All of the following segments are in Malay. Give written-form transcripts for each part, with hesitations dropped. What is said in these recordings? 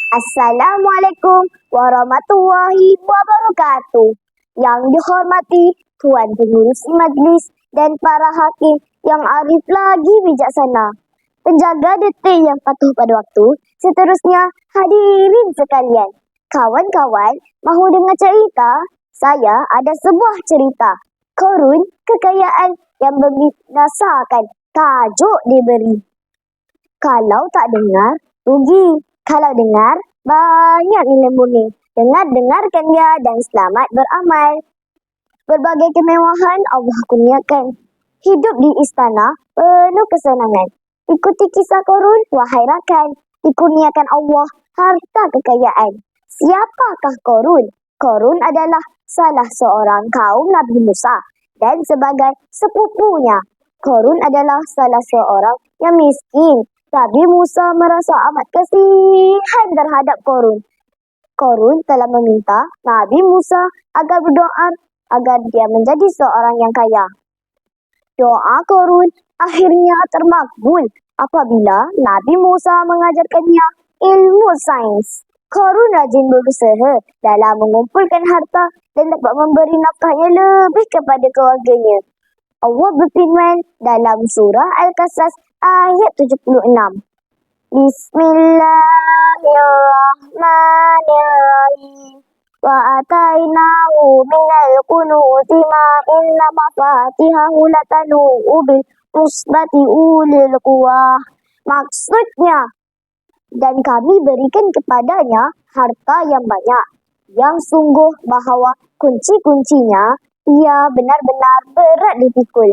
Assalamualaikum warahmatullahi wabarakatuh. Yang dihormati Tuan Pengurus Majlis dan para hakim yang arif lagi bijaksana. Penjaga detik yang patuh pada waktu. Seterusnya, hadirin sekalian. Kawan-kawan, mahu dengar cerita? Saya ada sebuah cerita. Korun kekayaan yang membinasakan. Tajuk diberi. Kalau tak dengar, rugi. Kalau dengar, banyak nilai murni. Dengarkan dia dan selamat beramal. Berbagai kemewahan Allah kurniakan. Hidup di istana penuh kesenangan. Ikuti kisah Korun, wahai rakan. Dikurniakan Allah harta kekayaan. Siapakah Korun? Korun adalah salah seorang kaum Nabi Musa dan sebagai sepupunya. Korun adalah salah seorang yang miskin. Nabi Musa merasa amat kasihan terhadap Korun. Korun telah meminta Nabi Musa agar berdoa agar dia menjadi seorang yang kaya. Doa Korun akhirnya termakbul apabila Nabi Musa mengajarkannya ilmu sains. Korun rajin berusaha dalam mengumpulkan harta dan dapat memberi nafkahnya lebih kepada keluarganya. Allah berfirman dalam surah Al-Qasas ayat 76. Bismillahirrahmanirrahim. Wa atainahu minal kunuzi ma inna mafatihahu latanu bil usbati ulil quwwah. Maksudnya, dan kami berikan kepadanya harta yang banyak, yang sungguh bahawa kunci-kuncinya ia benar-benar berat dipikul.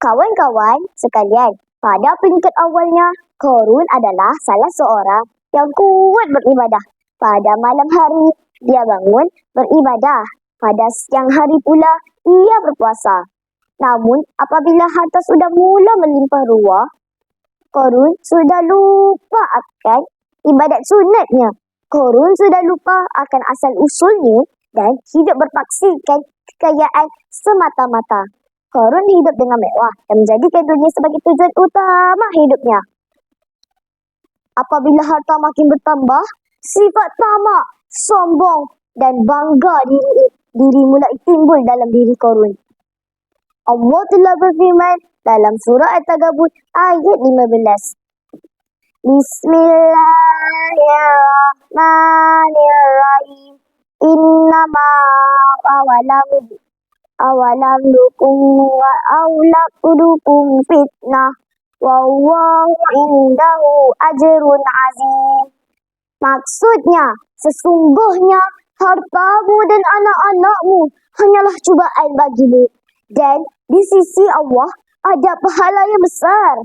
Kawan-kawan sekalian, pada peringkat awalnya, Korun adalah salah seorang yang kuat beribadah. Pada malam hari, dia bangun beribadah. Pada siang hari pula, ia berpuasa. Namun, apabila harta sudah mula melimpah ruah, Korun sudah lupa akan ibadat sunatnya. Korun sudah lupa akan asal-usulnya dan hidup berpaksikan kekayaan semata-mata. Korun hidup dengan mewah dan menjadikan dunia sebagai tujuan utama hidupnya. Apabila harta makin bertambah, sifat tamak, sombong dan bangga diri mulai timbul dalam diri Korun. Allah telah berfirman dalam surah At-Tagabun ayat 15. Bismillahirrahmanirrahim. Innama awalam dukum wa aulakudukum fitnah wallahu indahu ajrun azim. Maksudnya, sesungguhnya hartamu dan anak-anakmu hanyalah cubaan bagimu, dan di sisi Allah ada pahala yang besar.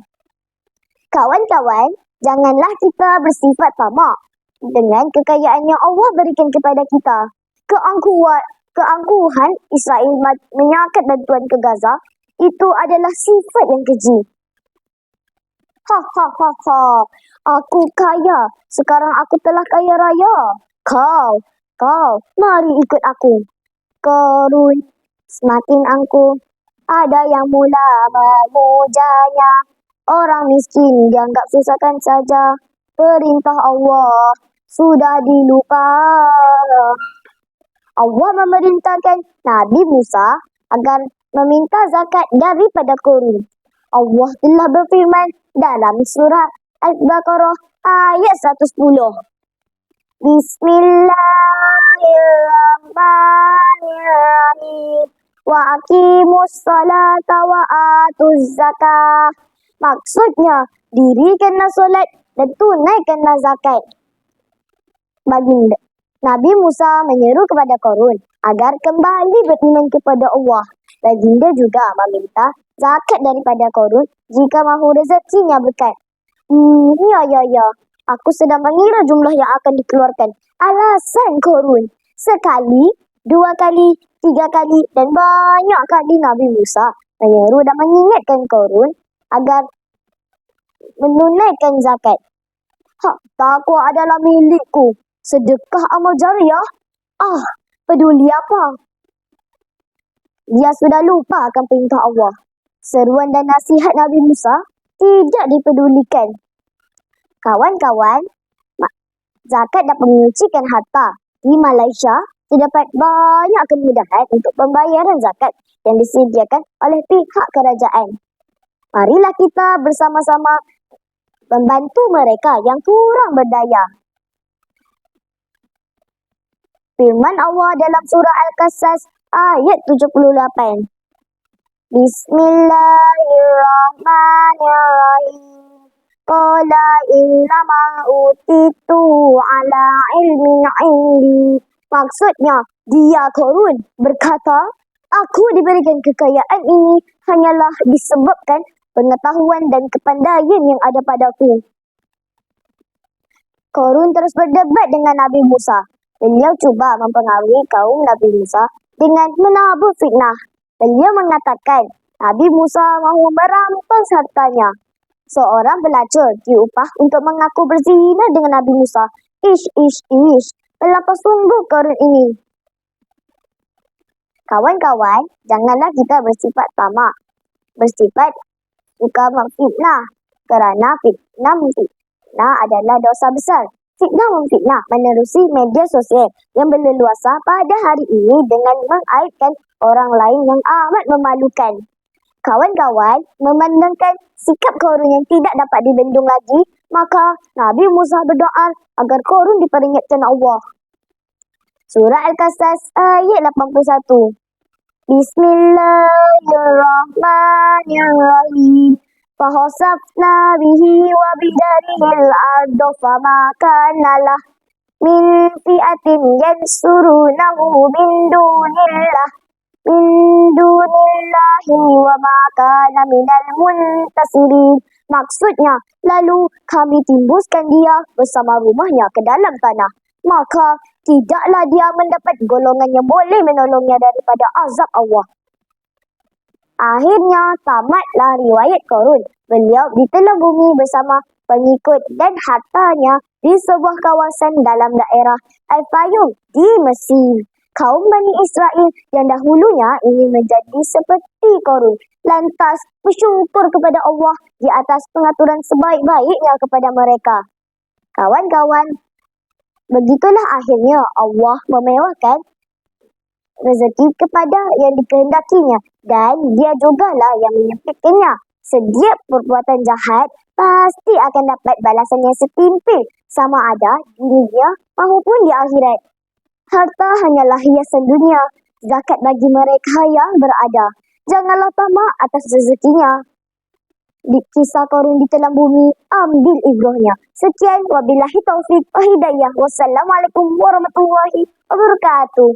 Kawan-kawan, janganlah kita bersifat tamak dengan kekayaan yang Allah berikan kepada kita. Keangkuhan Israel menyakat bantuan ke Gaza itu adalah sifat yang keji. Aku kaya, sekarang aku telah kaya raya. Kau, mari ikut aku. Korun semakin angkuh, ada yang mula memujanya. Orang miskin dianggap susahkan saja. Perintah Allah sudah dilupa. Allah memerintahkan Nabi Musa agar meminta zakat daripada Korun. Allah telah berfirman dalam surah Al-Baqarah ayat 110. Bismillahirrahmanirrahim. Wa aqimus salata wa atuz zakah. Maksudnya, dirikanlah solat dan tunaikanlah zakat. Baginda Nabi Musa menyeru kepada Korun agar kembali beriman kepada Allah. Baginda juga meminta zakat daripada Korun jika mahu rezekinya berkat. Ya. Aku sedang mengira jumlah yang akan dikeluarkan. Alasan Korun. Sekali, 2 kali, 3 kali dan banyak kali Nabi Musa menyeru dan mengingatkan Korun agar menunaikan zakat. Takwa adalah milikku. Sedekah amal jariah? Peduli apa? Dia sudah lupa akan perintah Allah. Seruan dan nasihat Nabi Musa tidak dipedulikan. Kawan-kawan, zakat dapat menyucikan harta. Di Malaysia, terdapat banyak kemudahan untuk pembayaran zakat yang disediakan oleh pihak kerajaan. Marilah kita bersama-sama membantu mereka yang kurang berdaya. Firman Allah dalam surah Al-Qasas ayat 78. Bismillahirrahmanirrahim. Qala innama utitu ala ilmin indi. Maksudnya, dia Qarun berkata, aku diberikan kekayaan ini hanyalah disebabkan pengetahuan dan kepandaian yang ada padaku. Qarun terus berdebat dengan Nabi Musa. Beliau cuba mempengaruhi kaum Nabi Musa dengan menabur fitnah. Beliau mengatakan, Nabi Musa mahu merampas hartanya. Seorang pelacur diupah untuk mengaku berzina dengan Nabi Musa. Ish. Betapa sungguh Qarun ini. Kawan-kawan, janganlah kita bersifat tamak, bersifat suka memfitnah, kerana fitnah adalah dosa besar. Fitnah memfitnah menerusi media sosial yang berleluasa pada hari ini dengan mengaibkan orang lain yang amat memalukan. Kawan-kawan, memandangkan sikap Qarun yang tidak dapat dibendung lagi, maka Nabi Musa berdoa agar Qarun diperingatkan Allah. Surah Al-Qasas ayat 81. Bismillahirrahmanirrahim. Fahasafna bihi wa bidarihil ardo fama kana lah min fi'atin yansurunahu min dunillahi wa ma kana minal muntasirin. Maksudnya, lalu kami timbuskan dia bersama rumahnya ke dalam tanah. Maka tidaklah dia mendapat golongan yang boleh menolongnya daripada azab Allah. Akhirnya tamatlah riwayat Qarun. Beliau ditelan bumi bersama pengikut dan hartanya di sebuah kawasan dalam daerah Al-Fayum di Mesir. Kaum Bani Israel yang dahulunya ingin menjadi seperti Qarun, lantas bersyukur kepada Allah di atas pengaturan sebaik-baiknya kepada mereka. Kawan-kawan, begitulah akhirnya Allah memewahkan rezeki kepada yang dikehendakinya dan dia jugalah yang menyempitkannya. Setiap perbuatan jahat pasti akan dapat balasan yang setimpal sama ada di dunia maupun di akhirat. Harta hanyalah hiasan dunia, zakat bagi mereka yang berada. Janganlah tamak atas rezekinya. Di kisah Qarun ditelan bumi, ambil ibrahnya. Sekian, wabillahi taufik wa hidayah. Wassalamualaikum warahmatullahi wabarakatuh.